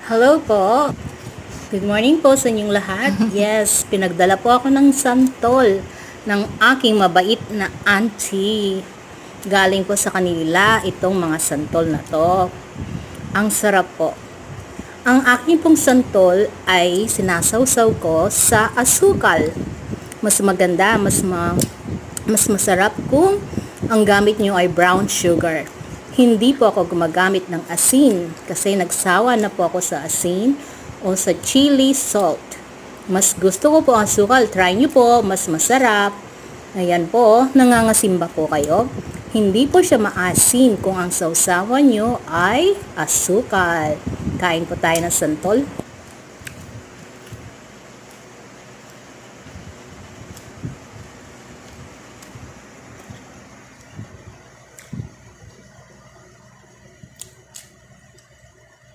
Hello po. Good morning po sa inyong lahat. Yes, pinagdala po ako ng santol ng aking mabait na auntie. Galing po sa kanila itong mga santol na to. Ang sarap po. Ang aking pong santol ay sinasawsaw ko sa asukal. Mas maganda, mas masarap kung ang gamit nyo ay brown sugar. Hindi po ako gumagamit ng asin kasi nagsawa na po ako sa asin o sa chili salt. Mas gusto ko po ang asukal. Try nyo po, mas masarap. Ayan po, nangangasimba po kayo. Hindi po siya maasim kung ang sausawan nyo ay asukal. Kain po tayo ng santol.